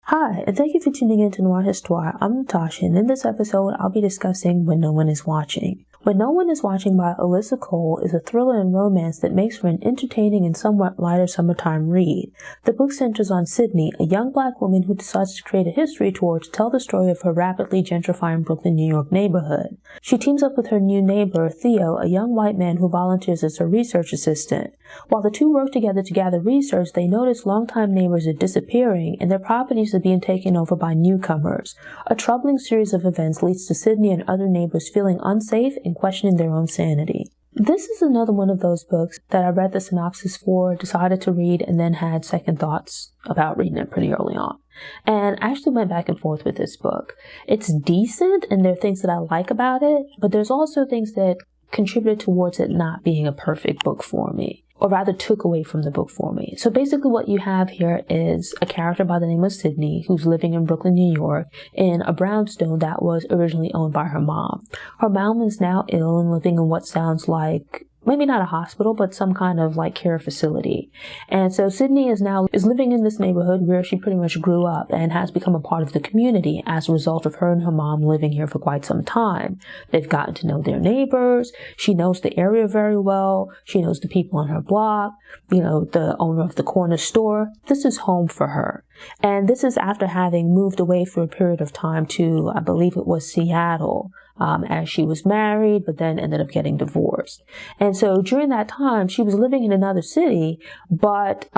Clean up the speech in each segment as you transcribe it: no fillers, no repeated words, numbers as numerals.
Hi, and thank you for tuning in to Noir Histoire. I'm Natasha, and in this episode, I'll be discussing When No One Is Watching. When No One Is Watching by Alyssa Cole is a thriller and romance that makes for an entertaining and somewhat lighter summertime read. The book centers on Sydney, a young black woman who decides to create a history tour to tell the story of her rapidly gentrifying Brooklyn, New York neighborhood. She teams up with her new neighbor, Theo, a young white man who volunteers as her research assistant. While the two work together to gather research, they notice longtime neighbors are disappearing and their properties are being taken over by newcomers. A troubling series of events leads to Sydney and other neighbors feeling unsafe and questioning their own sanity. This is another one of those books that I read the synopsis for, decided to read, and then had second thoughts about reading it pretty early on. And I actually went back and forth with this book. It's decent, and there are things that I like about it, but there's also things that contributed towards it not being a perfect book for me, or rather took away from the book for me. So basically what you have here is a character by the name of Sydney who's living in Brooklyn, New York in a brownstone that was originally owned by her mom. Her mom is now ill and living in what sounds like maybe not a hospital, but some kind of like care facility. And so Sydney is living in this neighborhood where she pretty much grew up and has become a part of the community as a result of her and her mom living here for quite some time. They've gotten to know their neighbors. She knows the area very well. She knows the people on her block, the owner of the corner store. This is home for her. And this is after having moved away for a period of time to, I believe it was Seattle, as she was married, but then ended up getting divorced. And so during that time, she was living in another city, but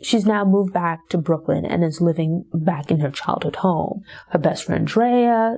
she's now moved back to Brooklyn and is living back in her childhood home. Her best friend, Drea,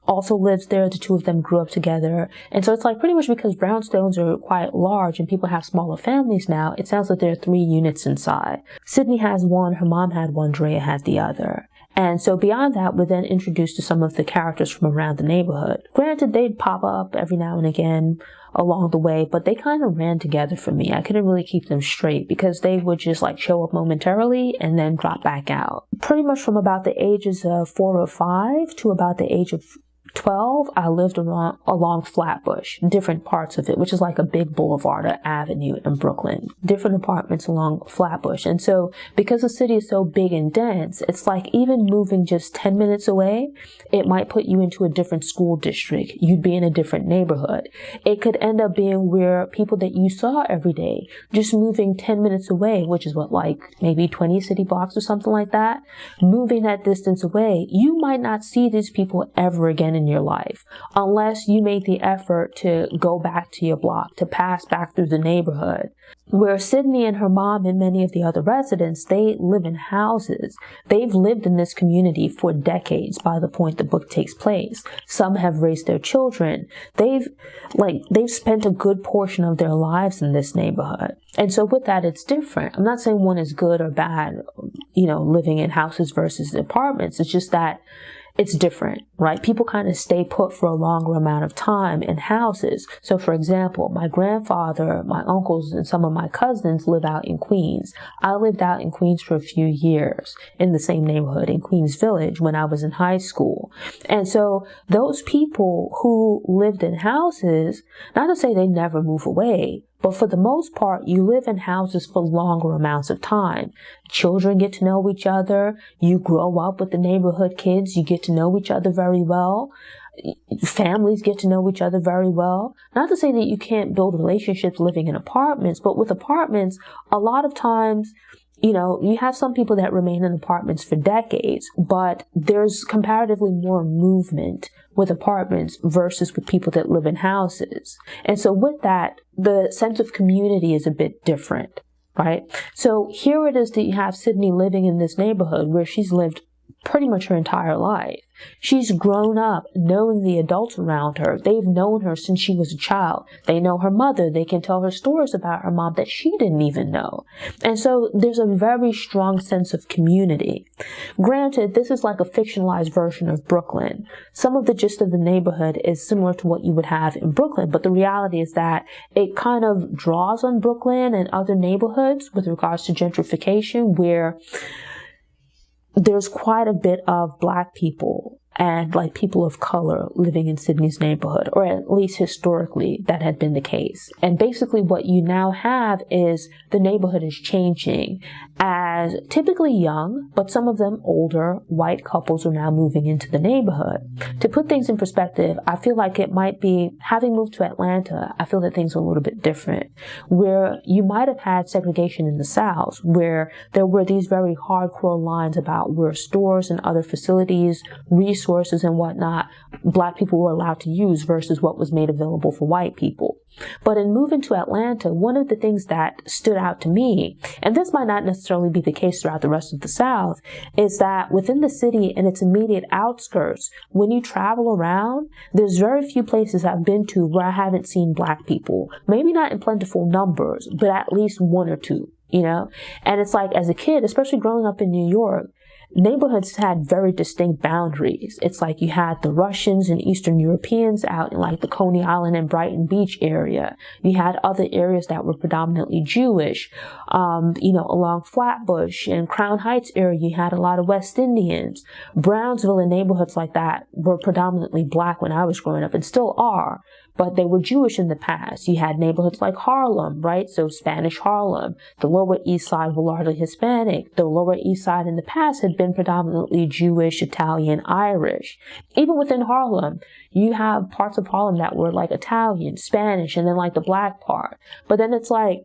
also lives there. The two of them grew up together. And so it's like pretty much because brownstones are quite large and people have smaller families now, it sounds like there are 3 units inside. Sydney has one, her mom had one, Drea had the other. And so beyond that, we're then introduced to some of the characters from around the neighborhood. Granted, they'd pop up every now and again along the way, but they kind of ran together for me. I couldn't really keep them straight because they would just like show up momentarily and then drop back out. Pretty much from about the ages of 4 or 5 to about the age of 12, I lived along Flatbush, different parts of it, which is like a big boulevard or avenue in Brooklyn, different apartments along Flatbush. And so because the city is so big and dense, it's like even moving just 10 minutes away, it might put you into a different school district. You'd be in a different neighborhood. It could end up being where people that you saw every day, just moving 10 minutes away, which is maybe 20 city blocks or something like that, moving that distance away, you might not see these people ever again in your life unless you made the effort to go back to your block, to pass back through the neighborhood. Where Sydney and her mom and many of the other residents, they live in houses. They've lived in this community for decades by the point the book takes place. Some have raised their children. They've spent a good portion of their lives in this neighborhood. And so with that, it's different. I'm not saying one is good or bad, living in houses versus apartments. It's just that it's different, right? People kind of stay put for a longer amount of time in houses. So for example, my grandfather, my uncles, and some of my cousins live out in Queens. I lived out in Queens for a few years in the same neighborhood in Queens Village when I was in high school. And so those people who lived in houses, not to say they never move away, but for the most part, you live in houses for longer amounts of time. Children get to know each other. You grow up with the neighborhood kids. You get to know each other very well. Families get to know each other very well. Not to say that you can't build relationships living in apartments, but with apartments, a lot of times, you have some people that remain in apartments for decades, but there's comparatively more movement with apartments versus with people that live in houses. And so with that, the sense of community is a bit different, right? So here it is that you have Sydney living in this neighborhood where she's lived pretty much her entire life. She's grown up knowing the adults around her. They've known her since she was a child. They know her mother. They can tell her stories about her mom that she didn't even know. And so there's a very strong sense of community. Granted, this is like a fictionalized version of Brooklyn. Some of the gist of the neighborhood is similar to what you would have in Brooklyn, but the reality is that it kind of draws on Brooklyn and other neighborhoods with regards to gentrification, where there's quite a bit of Black people and like people of color living in Sydney's neighborhood, or at least historically that had been the case. And basically what you now have is the neighborhood is changing as as typically young, but some of them older, white couples are now moving into the neighborhood. To put things in perspective, I feel like it might be, having moved to Atlanta, I feel that things are a little bit different, where you might have had segregation in the South, where there were these very hardcore lines about where stores and other facilities, resources and whatnot, Black people were allowed to use versus what was made available for white people. But in moving to Atlanta, one of the things that stood out to me, and this might not necessarily be the case throughout the rest of the South, is that within the city and its immediate outskirts, when you travel around, there's very few places I've been to where I haven't seen Black people. Maybe not in plentiful numbers, but at least one or two, you know? And it's like, as a kid, especially growing up in New York, neighborhoods had very distinct boundaries. It's like you had the Russians and Eastern Europeans out in like the Coney Island and Brighton Beach area. You had other areas that were predominantly Jewish. Along Flatbush and Crown Heights area, you had a lot of West Indians. Brownsville and neighborhoods like that were predominantly Black when I was growing up and still are, but they were Jewish in the past. You had neighborhoods like Harlem, right? So Spanish Harlem. The Lower East Side were largely Hispanic. The Lower East Side in the past had been predominantly Jewish, Italian, Irish. Even within Harlem, you have parts of Harlem that were like Italian, Spanish, and then like the Black part. But then it's like,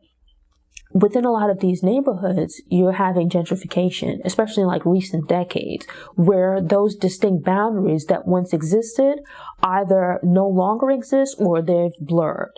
within a lot of these neighborhoods, you're having gentrification, especially in like recent decades, where those distinct boundaries that once existed either no longer exist or they've blurred,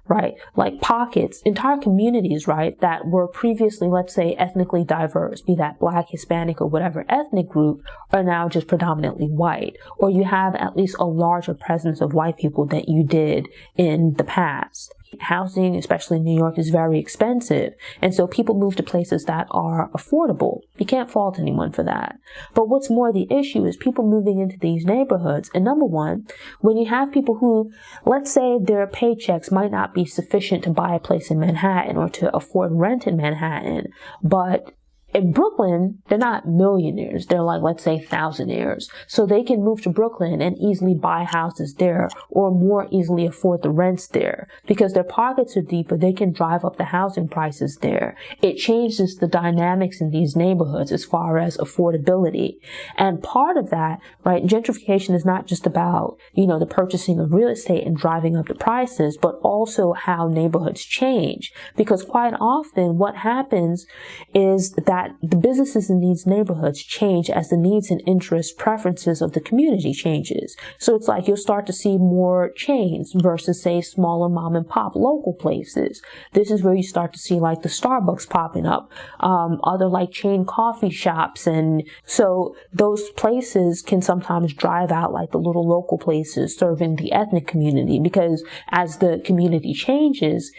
right? Like pockets, entire communities, right, that were previously, let's say, ethnically diverse, be that Black, Hispanic, or whatever ethnic group, are now just predominantly white. Or you have at least a larger presence of white people than you did in the past. Housing, especially in New York, is very expensive. And so people move to places that are affordable. You can't fault anyone for that. But what's more, the issue is people moving into these neighborhoods. And number one, when you have people who, let's say their paychecks might not be sufficient to buy a place in Manhattan or to afford rent in Manhattan, but in Brooklyn, they're not millionaires. They're like, let's say, thousandaires. So they can move to Brooklyn and easily buy houses there or more easily afford the rents there. Because their pockets are deeper, they can drive up the housing prices there. It changes the dynamics in these neighborhoods as far as affordability. And part of that, right, gentrification is not just about, the purchasing of real estate and driving up the prices, but also how neighborhoods change. Because quite often what happens is that the businesses in these neighborhoods change as the needs and interests, preferences of the community changes. So it's like you'll start to see more chains versus, say, smaller mom and pop local places. This is where you start to see like the Starbucks popping up, other like chain coffee shops. And so those places can sometimes drive out like the little local places serving the ethnic community, because as the community changes,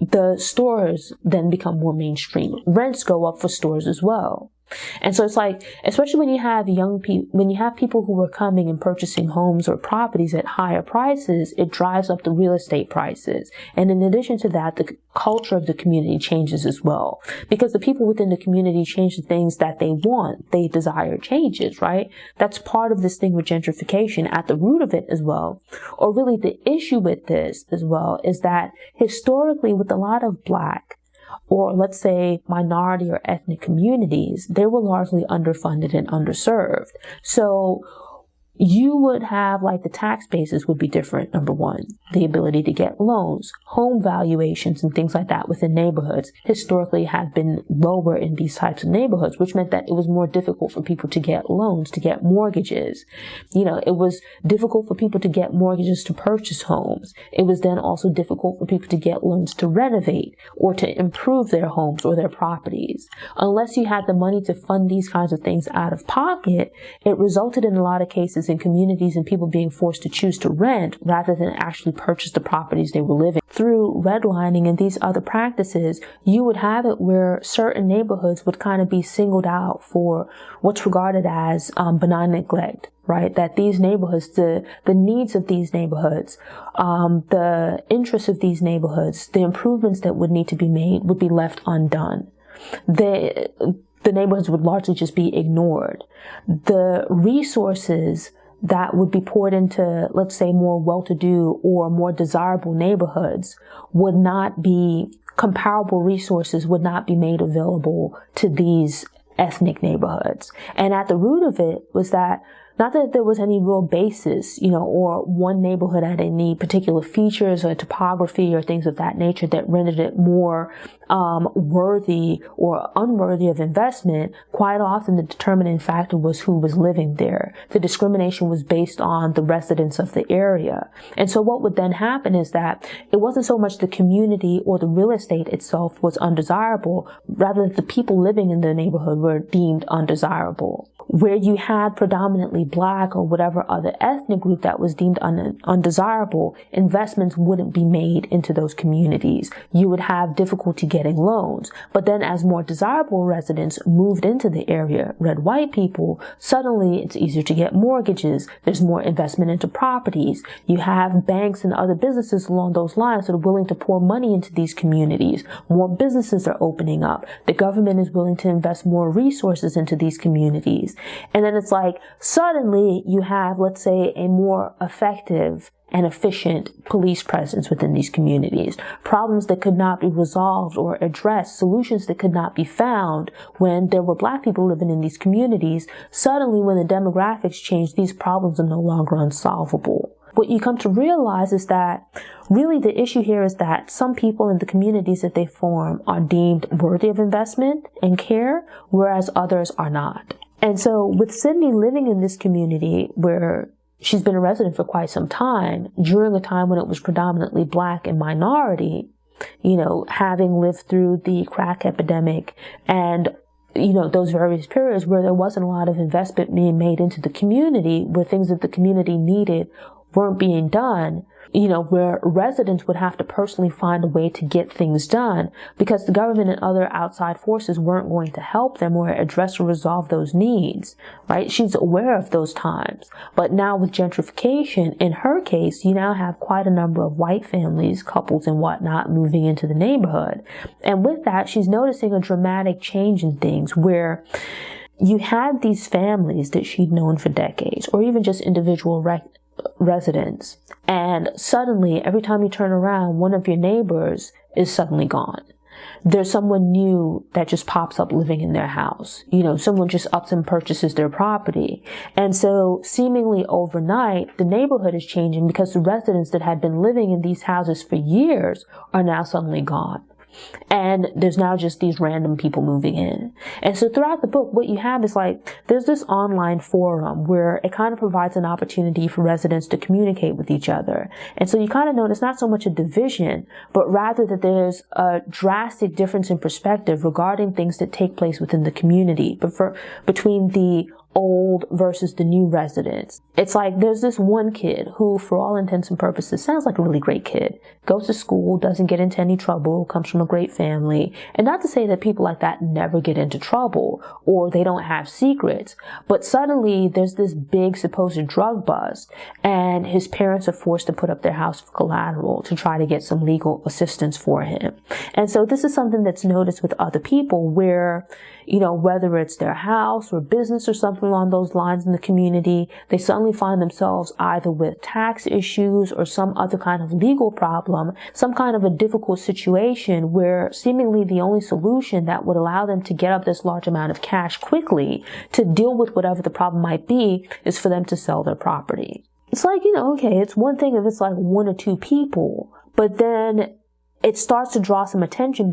the stores then become more mainstream. Rents go up for stores as well. And so it's like, especially when you have people who are coming and purchasing homes or properties at higher prices, it drives up the real estate prices. And in addition to that, the culture of the community changes as well, because the people within the community change the things that they want, they desire changes, right? That's part of this thing with gentrification at the root of it as well. Or really the issue with this as well is that historically with a lot of Black, or let's say minority or ethnic communities, they were largely underfunded and underserved. So you would have like the tax bases would be different, number one. The ability to get loans, home valuations and things like that within neighborhoods historically have been lower in these types of neighborhoods, which meant that it was more difficult for people to get loans, to get mortgages. It was difficult for people to get mortgages to purchase homes. It was then also difficult for people to get loans to renovate or to improve their homes or their properties. Unless you had the money to fund these kinds of things out of pocket, it resulted in a lot of cases in communities and people being forced to choose to rent rather than actually purchase the properties they were living. Through redlining and these other practices, you would have it where certain neighborhoods would kind of be singled out for what's regarded as benign neglect, right? That these neighborhoods, the needs of these neighborhoods, the interests of these neighborhoods, the improvements that would need to be made would be left undone. The neighborhoods would largely just be ignored. The resources that would be poured into, let's say, more well-to-do or more desirable neighborhoods comparable resources would not be made available to these ethnic neighborhoods. And at the root of it was that not that there was any real basis, or one neighborhood had any particular features or topography or things of that nature that rendered it more worthy or unworthy of investment. Quite often the determining factor was who was living there. The discrimination was based on the residents of the area. And so what would then happen is that it wasn't so much the community or the real estate itself was undesirable, rather the people living in the neighborhood were deemed undesirable. Where you had predominantly Black or whatever other ethnic group that was deemed undesirable, investments wouldn't be made into those communities. You would have difficulty getting loans. But then as more desirable residents moved into the area, red white people, suddenly it's easier to get mortgages. There's more investment into properties. You have banks and other businesses along those lines that are willing to pour money into these communities. More businesses are opening up. The government is willing to invest more resources into these communities. And then it's like suddenly you have, let's say, a more effective and efficient police presence within these communities. Problems that could not be resolved or addressed, solutions that could not be found when there were Black people living in these communities. Suddenly, when the demographics change, these problems are no longer unsolvable. What you come to realize is that really the issue here is that some people in the communities that they form are deemed worthy of investment and care, whereas others are not. And so with Sydney living in this community where she's been a resident for quite some time, during a time when it was predominantly Black and minority, having lived through the crack epidemic and those various periods where there wasn't a lot of investment being made into the community, where things that the community needed weren't being done, where residents would have to personally find a way to get things done because the government and other outside forces weren't going to help them or address or resolve those needs, right? She's aware of those times. But now with gentrification, in her case, you now have quite a number of white families, couples and whatnot moving into the neighborhood. And with that, she's noticing a dramatic change in things where you had these families that she'd known for decades, or even just individual residents, and suddenly every time you turn around, one of your neighbors is suddenly gone. There's someone new that just pops up living in their house. Someone just ups and purchases their property. And so seemingly overnight, the neighborhood is changing because the residents that had been living in these houses for years are now suddenly gone. And there's now just these random people moving in. And so throughout the book, what you have is there's this online forum where it kind of provides an opportunity for residents to communicate with each other. And so you kind of notice not so much a division, but rather that there's a drastic difference in perspective regarding things that take place within the community, between the old versus the new residents. It's like there's this one kid who, for all intents and purposes, sounds like a really great kid. Goes to school, doesn't get into any trouble, comes from a great family. And not to say that people like that never get into trouble or they don't have secrets, but suddenly there's this big supposed drug bust and his parents are forced to put up their house for collateral to try to get some legal assistance for him. And so this is something that's noticed with other people where, whether it's their house or business or something along those lines in the community, they suddenly find themselves either with tax issues or some other kind of legal problem, some kind of a difficult situation where seemingly the only solution that would allow them to get up this large amount of cash quickly to deal with whatever the problem might be is for them to sell their property. It's like, okay, it's one thing if it's like one or two people, but then it starts to draw some attention,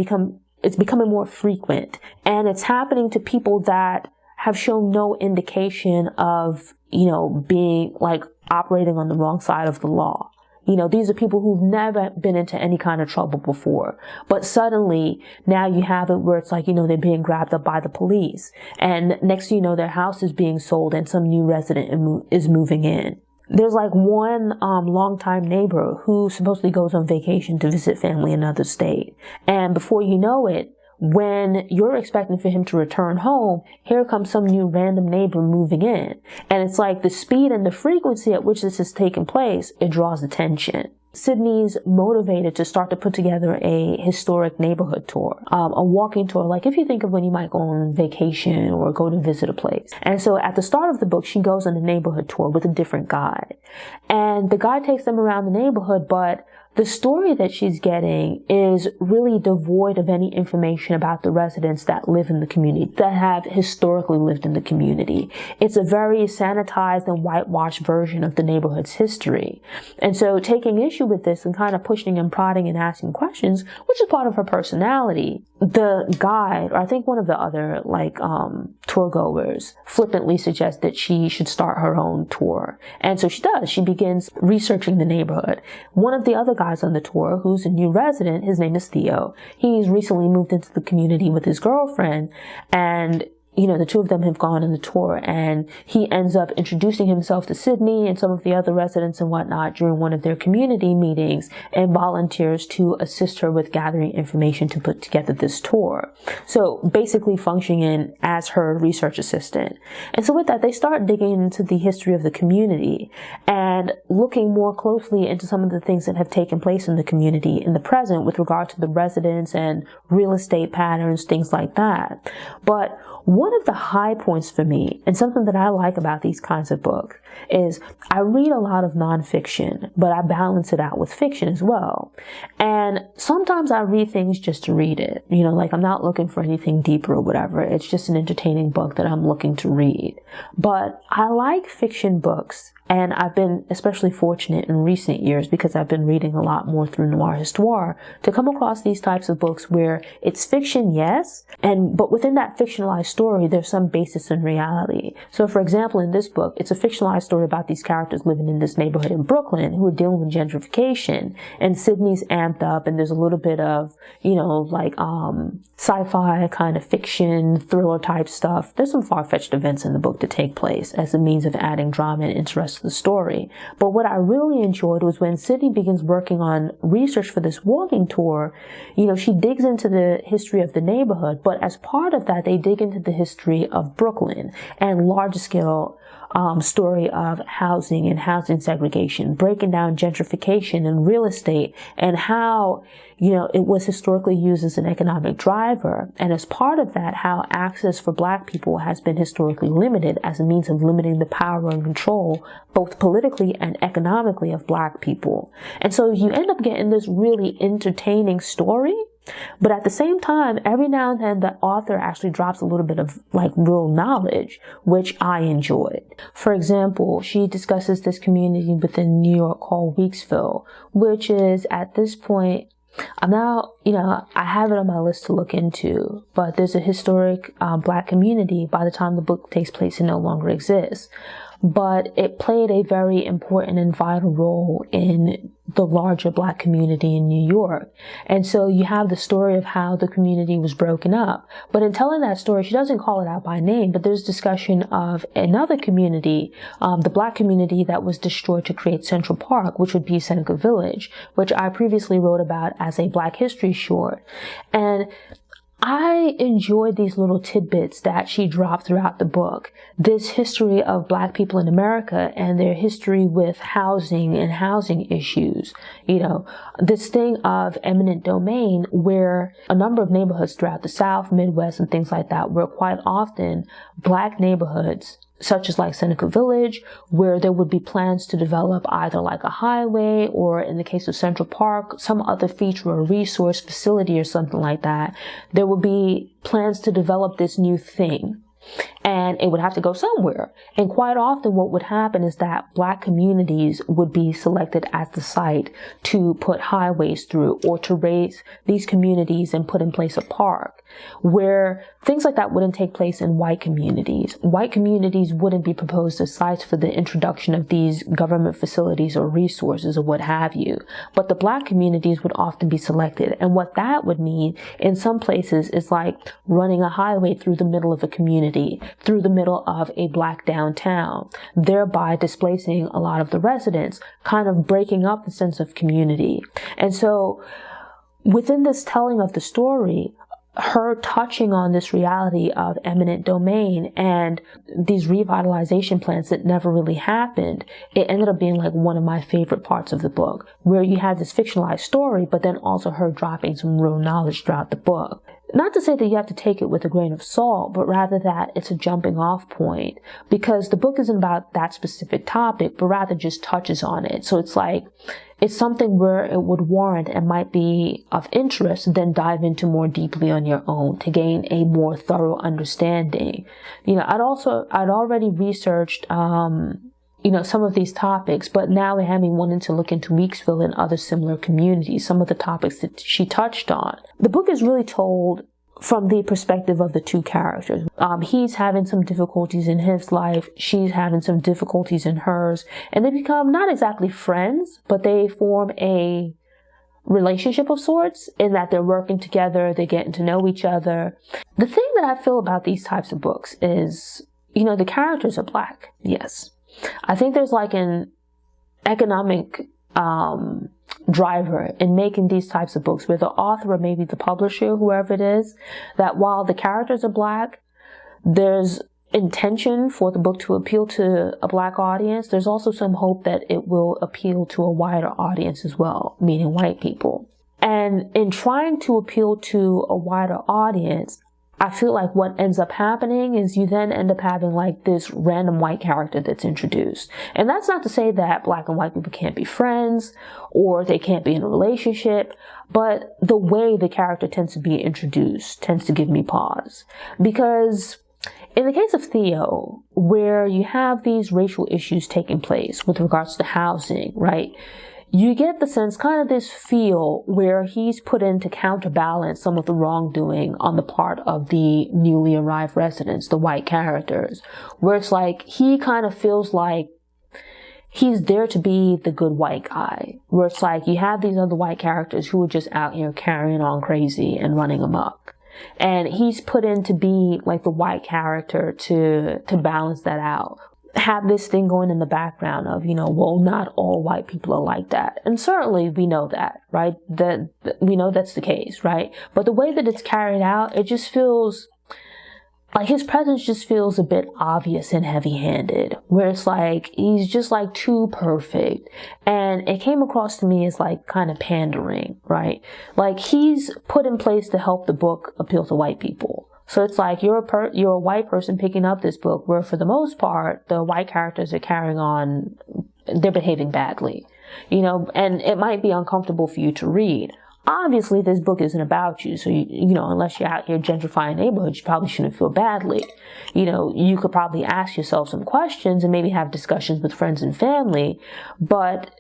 it's becoming more frequent, and it's happening to people that have shown no indication of, being operating on the wrong side of the law. These are people who've never been into any kind of trouble before. But suddenly, now you have it where it's they're being grabbed up by the police. And next thing you know, their house is being sold and some new resident is moving in. There's one longtime neighbor who supposedly goes on vacation to visit family in another state. And before you know it, when you're expecting for him to return home, here comes some new random neighbor moving in. And it's the speed and the frequency at which this is taking place, it draws attention. Sydney's motivated to start to put together a historic neighborhood tour, a walking tour, if you think of when you might go on vacation or go to visit a place. And so at the start of the book, she goes on a neighborhood tour with a different guide. And the guide takes them around the neighborhood, but the story that she's getting is really devoid of any information about the residents that live in the community, that have historically lived in the community. It's a very sanitized and whitewashed version of the neighborhood's history. And so taking issue with this and kind of pushing and prodding and asking questions, which is part of her personality, the guide, or I think one of the other tour goers, flippantly suggests that she should start her own tour. And so she does. She begins researching the neighborhood. One of the other guys on the tour, who's a new resident, his name is Theo. He's recently moved into the community with his girlfriend, and the two of them have gone on the tour, and he ends up introducing himself to Sydney and some of the other residents and whatnot during one of their community meetings, and volunteers to assist her with gathering information to put together this tour. So basically functioning as her research assistant. And so with that, they start digging into the history of the community and looking more closely into some of the things that have taken place in the community in the present with regard to the residents and real estate patterns, things like that. But one of the high points for me, and something that I like about these kinds of books, is I read a lot of nonfiction, but I balance it out with fiction as well. And sometimes I read things just to read it. I'm not looking for anything deeper or whatever. It's just an entertaining book that I'm looking to read. But I like fiction books, and I've been especially fortunate in recent years, because I've been reading a lot more through Noir Histoire, to come across these types of books where it's fiction, yes, but within that fictionalized story, there's some basis in reality. So for example, in this book, it's a fictionalized story about these characters living in this neighborhood in Brooklyn who are dealing with gentrification, and Sydney's amped up, and there's a little bit of, sci-fi kind of fiction, thriller type stuff. There's some far-fetched events in the book to take place as a means of adding drama and interest to the story. But what I really enjoyed was when Sydney begins working on research for this walking tour, she digs into the history of the neighborhood, but as part of that, they dig into the history of Brooklyn and large-scale story of housing and housing segregation, breaking down gentrification and real estate, and how, it was historically used as an economic driver. And as part of that, how access for Black people has been historically limited as a means of limiting the power and control, both politically and economically, of Black people. And so you end up getting this really entertaining story. But at the same time, every now and then the author actually drops a little bit of real knowledge, which I enjoyed. For example, she discusses this community within New York called Weeksville, which is at this point, I have it on my list to look into, but there's a historic Black community. By the time the book takes place, it no longer exists. But it played a very important and vital role in the larger Black community in New York. And so you have the story of how the community was broken up. But in telling that story, she doesn't call it out by name, but there's discussion of another community, the Black community that was destroyed to create Central Park, which would be Seneca Village, which I previously wrote about as a Black history short. And I enjoyed these little tidbits that she dropped throughout the book. This history of Black people in America and their history with housing and housing issues. This thing of eminent domain, where a number of neighborhoods throughout the South, Midwest, and things like that were quite often Black neighborhoods, such as Seneca Village, where there would be plans to develop either a highway, or in the case of Central Park, some other feature or resource facility or something like that. There would be plans to develop this new thing, and it would have to go somewhere. And quite often what would happen is that Black communities would be selected as the site to put highways through, or to raise these communities and put in place a park, where things like that wouldn't take place in white communities. White communities wouldn't be proposed as sites for the introduction of these government facilities or resources or what have you. But the Black communities would often be selected. And what that would mean in some places is running a highway through the middle of a community, through the middle of a Black downtown, thereby displacing a lot of the residents, kind of breaking up the sense of community. And so within this telling of the story, her touching on this reality of eminent domain and these revitalization plans that never really happened, it ended up being one of my favorite parts of the book, where you had this fictionalized story, but then also her dropping some real knowledge throughout the book. not to say that you have to take it with a grain of salt, but rather that it's a jumping off point, because the book isn't about that specific topic, but rather just touches on it. So it's like, it's something where it would warrant and might be of interest, then dive into more deeply on your own to gain a more thorough understanding. I'd already researched, some of these topics, but now it had me wanting to look into Weeksville and other similar communities, some of the topics that she touched on. The book is really told from the perspective of the two characters. He's having some difficulties in his life. She's having some difficulties in hers. And they become not exactly friends, but they form a relationship of sorts in that they're working together, they're getting to know each other. The thing that I feel about these types of books is, the characters are Black. Yes. I think there's like an economic driver in making these types of books where the author or maybe the publisher, whoever it is, that while the characters are Black, there's intention for the book to appeal to a Black audience. There's also some hope that it will appeal to a wider audience as well, meaning white people. And in trying to appeal to a wider audience, I feel like what ends up happening is you then end up having like this random white character that's introduced. And that's not to say that Black and white people can't be friends or they can't be in a relationship, but the way the character tends to be introduced tends to give me pause. Because in the case of Theo, where you have these racial issues taking place with regards to housing, right? You get the sense, kind of this feel where he's put in to counterbalance some of the wrongdoing on the part of the newly arrived residents, the white characters, where it's like he kind of feels like he's there to be the good white guy, where it's like you have these other white characters who are just out here carrying on crazy and running amok. And he's put in to be like the white character to balance that out. Have this thing going in the background of, well, not all white people are like that. And certainly we know that, right? That we know that's the case, right? But the way that it's carried out, it just feels like his presence just feels a bit obvious and heavy-handed, where it's like he's just like too perfect. And it came across to me as like kind of pandering, right? Like he's put in place to help the book appeal to white people. So it's like you're a white person picking up this book where for the most part, the white characters are carrying on, they're behaving badly, and it might be uncomfortable for you to read. Obviously, this book isn't about you. So, unless you're out here gentrifying neighborhoods, you probably shouldn't feel badly. You could probably ask yourself some questions and maybe have discussions with friends and family, but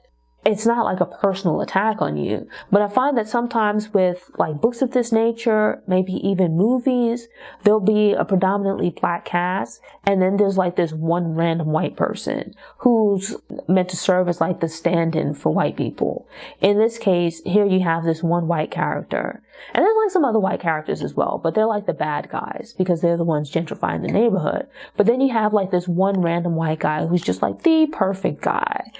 it's not like a personal attack on you. But I find that sometimes with like books of this nature, maybe even movies, there'll be a predominantly Black cast. And then there's like this one random white person who's meant to serve as like the stand-in for white people. In this case, here you have this one white character. And there's like some other white characters as well, but they're like the bad guys because they're the ones gentrifying the neighborhood. But then you have like this one random white guy who's just like the perfect guy.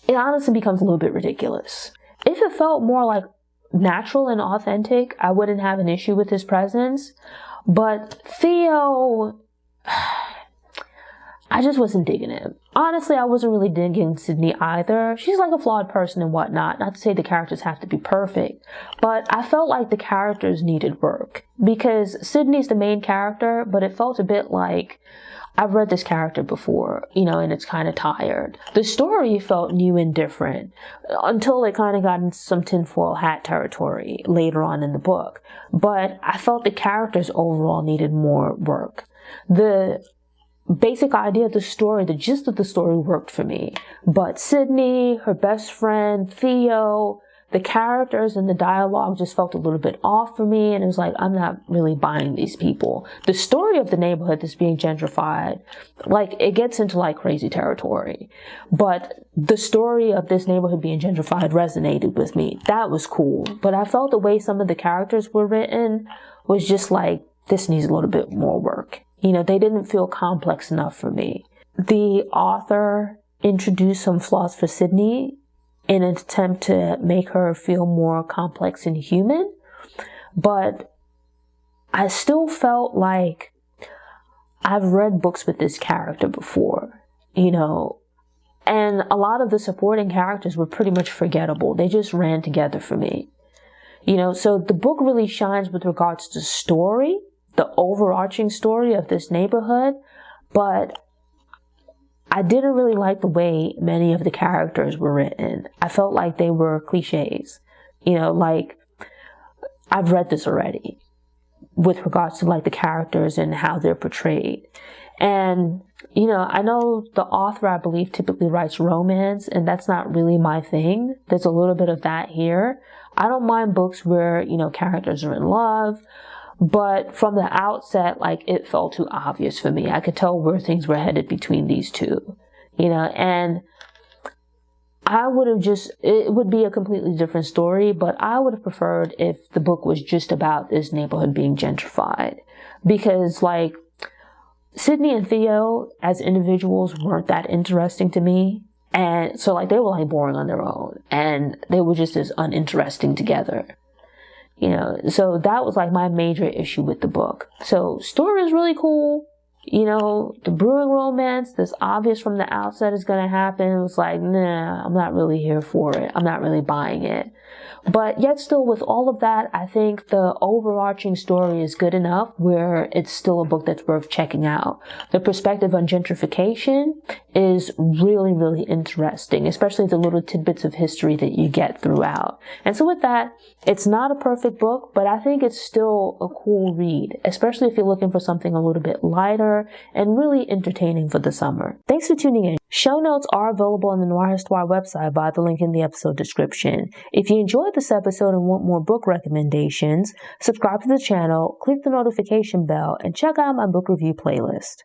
It honestly becomes a little bit ridiculous. If it felt more like natural and authentic, I wouldn't have an issue with his presence. But Theo, I just wasn't digging him. Honestly, I wasn't really digging Sydney either. She's like a flawed person and whatnot. Not to say the characters have to be perfect, but I felt like the characters needed work. Because Sydney's the main character, but it felt a bit like I've read this character before, and it's kind of tired. The story felt new and different until it kind of got into some tinfoil hat territory later on in the book. But I felt the characters overall needed more work. The basic idea of the story, the gist of the story worked for me. But Sydney, her best friend, Theo, the characters and the dialogue just felt a little bit off for me, and it was like, I'm not really buying these people. The story of the neighborhood that's being gentrified, like, it gets into like crazy territory. But the story of this neighborhood being gentrified resonated with me. That was cool. But I felt the way some of the characters were written was just like, this needs a little bit more work. They didn't feel complex enough for me. The author introduced some flaws for Sydney in an attempt to make her feel more complex and human. But I still felt like I've read books with this character before, and a lot of the supporting characters were pretty much forgettable. They just ran together for me. So the book really shines with regards to story, the overarching story of this neighborhood, but I didn't really like the way many of the characters were written. I felt like they were cliches. Like, I've read this already with regards to like the characters and how they're portrayed. And, I know the author, I believe, typically writes romance, and that's not really my thing. There's a little bit of that here. I don't mind books where, characters are in love, but from the outset, like, it felt too obvious for me. I could tell where things were headed between these two, and I would have it would be a completely different story, but I would have preferred if the book was just about this neighborhood being gentrified. Because, like, Sydney and Theo as individuals weren't that interesting to me. And so, like, they were like boring on their own, and they were just as uninteresting together. So that was like my major issue with the book. So story is really cool. The brewing romance that's obvious from the outset is going to happen. It was like, nah, I'm not really here for it. I'm not really buying it. But yet still, with all of that, I think the overarching story is good enough where it's still a book that's worth checking out. The perspective on gentrification is really, really interesting, especially the little tidbits of history that you get throughout. And so with that, it's not a perfect book, but I think it's still a cool read, especially if you're looking for something a little bit lighter and really entertaining for the summer. Thanks for tuning in. Show notes are available on the Noir Histoire website via the link in the episode description. If you enjoyed this episode and want more book recommendations, subscribe to the channel, click the notification bell, and check out my book review playlist.